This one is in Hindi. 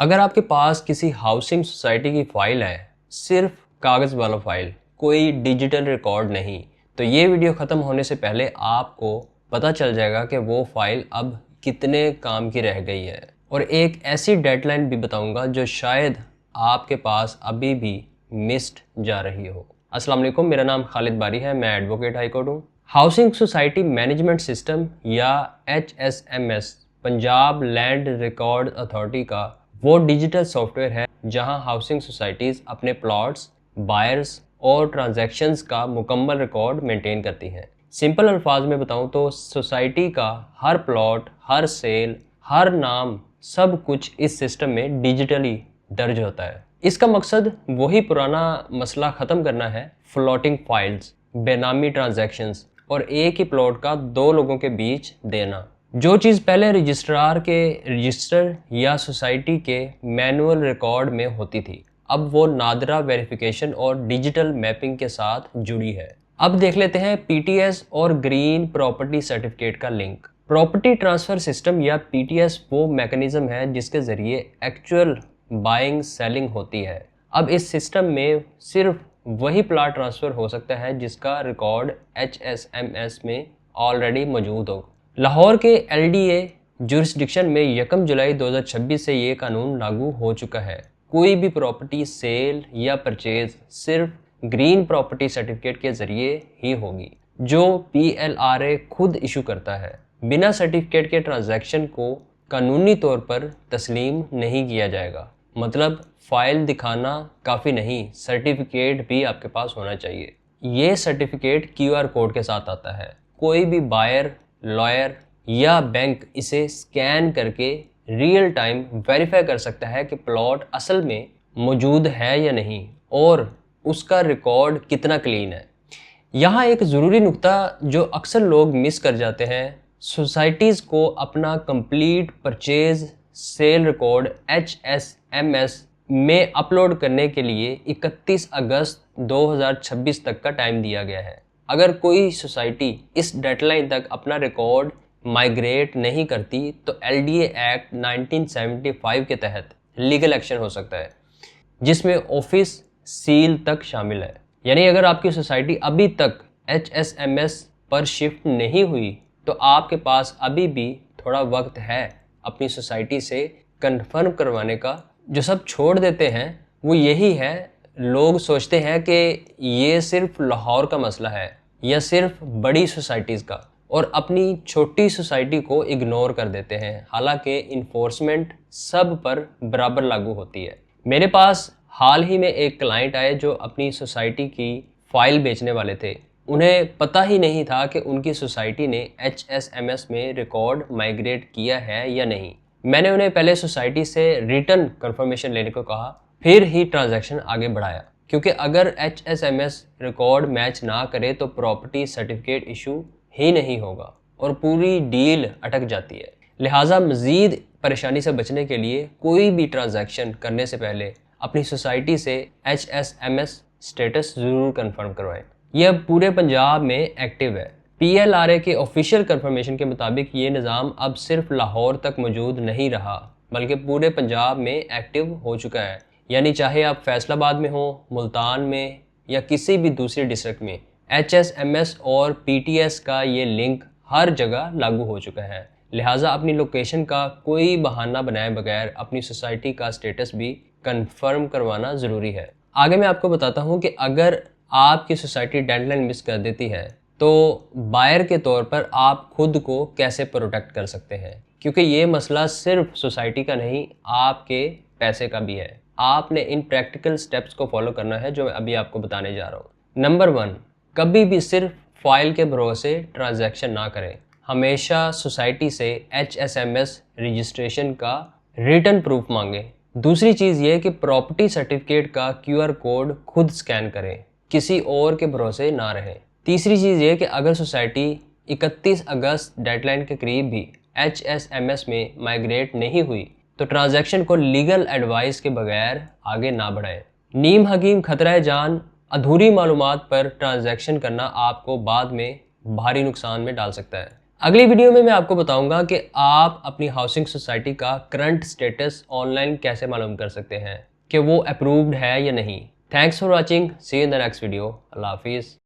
अगर आपके पास किसी हाउसिंग सोसाइटी की फ़ाइल है, सिर्फ कागज़ वाला फ़ाइल, कोई डिजिटल रिकॉर्ड नहीं, तो ये वीडियो ख़त्म होने से पहले आपको पता चल जाएगा कि वो फ़ाइल अब कितने काम की रह गई है। और एक ऐसी डेडलाइन भी बताऊंगा जो शायद आपके पास अभी भी मिस्ड जा रही हो। अस्सलाम वालेकुम, मेरा नाम खालिद बारी है, मैं एडवोकेट हाई कोर्ट हूँ। हाउसिंग सोसाइटी मैनेजमेंट सिस्टम या HSMS Punjab land record authority का वो डिजिटल सॉफ्टवेयर है जहां हाउसिंग सोसाइटीज़ अपने प्लॉट्स, बायर्स और ट्रांजैक्शंस का मुकम्मल रिकॉर्ड मेंटेन करती हैं। सिंपल अल्फाज में बताऊं तो सोसाइटी का हर प्लॉट, हर सेल, हर नाम, सब कुछ इस सिस्टम में डिजिटली दर्ज होता है। इसका मकसद वही पुराना मसला ख़त्म करना है, फ्लोटिंग फाइल्स, बेनामी ट्रांजैक्शंस और एक ही प्लॉट का दो लोगों के बीच देना। जो चीज़ पहले रजिस्ट्रार के रजिस्टर या सोसाइटी के मैनुअल रिकॉर्ड में होती थी, अब वो नादरा वेरिफिकेशन और डिजिटल मैपिंग के साथ जुड़ी है। अब देख लेते हैं PTS और ग्रीन प्रॉपर्टी सर्टिफिकेट का लिंक। प्रॉपर्टी ट्रांसफ़र सिस्टम या PTS वो मैकेनिज्म है जिसके ज़रिए एक्चुअल बाइंग सेलिंग होती है। अब इस सिस्टम में सिर्फ वही प्लाट ट्रांसफ़र हो सकता है जिसका रिकॉर्ड HSMS में ऑलरेडी मौजूद हो। लाहौर के LDA जुरिस्डिक्शन में 1 जुलाई 2026 से ये कानून लागू हो चुका है। कोई भी प्रॉपर्टी सेल या परचेज सिर्फ ग्रीन प्रॉपर्टी सर्टिफिकेट के ज़रिए ही होगी, जो PLRA खुद इशू करता है। बिना सर्टिफिकेट के ट्रांजैक्शन को कानूनी तौर पर तस्लीम नहीं किया जाएगा। मतलब फ़ाइल दिखाना काफ़ी नहीं, सर्टिफिकेट भी आपके पास होना चाहिए। ये सर्टिफिकेट QR कोड के साथ आता है। कोई भी बायर, लॉयर या बैंक इसे स्कैन करके रियल टाइम वेरीफाई कर सकता है कि प्लॉट असल में मौजूद है या नहीं और उसका रिकॉर्ड कितना क्लीन है। यहाँ एक ज़रूरी नुक्ता जो अक्सर लोग मिस कर जाते हैं, सोसाइटीज़ को अपना complete purchase sale record HSMS में अपलोड करने के लिए 31 अगस्त 2026 तक का टाइम दिया गया है। अगर कोई सोसाइटी इस डेडलाइन तक अपना रिकॉर्ड माइग्रेट नहीं करती तो LDA एक्ट 1975 के तहत लीगल एक्शन हो सकता है, जिसमें ऑफिस सील तक शामिल है। यानी अगर आपकी सोसाइटी अभी तक HSMS पर शिफ्ट नहीं हुई तो आपके पास अभी भी थोड़ा वक्त है अपनी सोसाइटी से कंफर्म करवाने का। जो सब छोड़ देते हैं वो यही है, लोग सोचते हैं कि ये सिर्फ लाहौर का मसला है या सिर्फ बड़ी सोसाइटीज़ का, और अपनी छोटी सोसाइटी को इग्नोर कर देते हैं। हालांकि इन्फोर्समेंट सब पर बराबर लागू होती है। मेरे पास हाल ही में एक क्लाइंट आए जो अपनी सोसाइटी की फ़ाइल बेचने वाले थे। उन्हें पता ही नहीं था कि उनकी सोसाइटी ने HSMS में रिकॉर्ड माइग्रेट किया है या नहीं। मैंने उन्हें पहले सोसाइटी से रिटर्न कंफर्मेशन लेने को कहा, फिर ही ट्रांजैक्शन आगे बढ़ाया, क्योंकि अगर HSMS रिकॉर्ड मैच ना करे तो प्रॉपर्टी सर्टिफिकेट इशू ही नहीं होगा और पूरी डील अटक जाती है। लिहाजा मज़ीद परेशानी से बचने के लिए कोई भी ट्रांजैक्शन करने से पहले अपनी सोसाइटी से HSMS स्टेटस ज़रूर कंफर्म करवाएं। यह पूरे पंजाब में एक्टिव है। PLRA के ऑफिशियल कंफर्मेशन के मुताबिक ये निज़ाम अब सिर्फ लाहौर तक मौजूद नहीं रहा, बल्कि पूरे पंजाब में एक्टिव हो चुका है। यानी चाहे आप फैसलाबाद में हो, मुल्तान में या किसी भी दूसरे डिस्ट्रिक्ट में, HSMS और PTS का ये लिंक हर जगह लागू हो चुका है। लिहाजा अपनी लोकेशन का कोई बहाना बनाए बगैर अपनी सोसाइटी का स्टेटस भी कंफर्म करवाना ज़रूरी है। आगे मैं आपको बताता हूँ कि अगर आपकी सोसाइटी डेडलाइन मिस कर देती है तो बायर के तौर पर आप खुद को कैसे प्रोटेक्ट कर सकते हैं, क्योंकि ये मसला सिर्फ सोसाइटी का नहीं, आपके पैसे का भी है। आपने इन प्रैक्टिकल स्टेप्स को फॉलो करना है जो मैं अभी आपको बताने जा रहा हूँ। नंबर 1, कभी भी सिर्फ फाइल के भरोसे ट्रांजैक्शन ना करें। हमेशा सोसाइटी से HSMS रजिस्ट्रेशन का रिटर्न प्रूफ मांगें। दूसरी चीज़ ये कि प्रॉपर्टी सर्टिफिकेट का QR कोड खुद स्कैन करें, किसी और के भरोसे ना रहें। तीसरी चीज़ ये कि अगर सोसाइटी 31 अगस्त डेडलाइन के करीब भी HSMS में माइग्रेट नहीं हुई तो ट्रांजैक्शन को लीगल एडवाइस के बगैर आगे ना बढ़ाएं। नीम हकीम खतरा जान, अधूरी मालूमात पर ट्रांजैक्शन करना आपको बाद में भारी नुकसान में डाल सकता है। अगली वीडियो में मैं आपको बताऊंगा कि आप अपनी हाउसिंग सोसाइटी का करंट स्टेटस ऑनलाइन कैसे मालूम कर सकते हैं कि वो अप्रूव्ड है या नहीं। Thanks for watching, see you in the next video. Allah हाफिज़।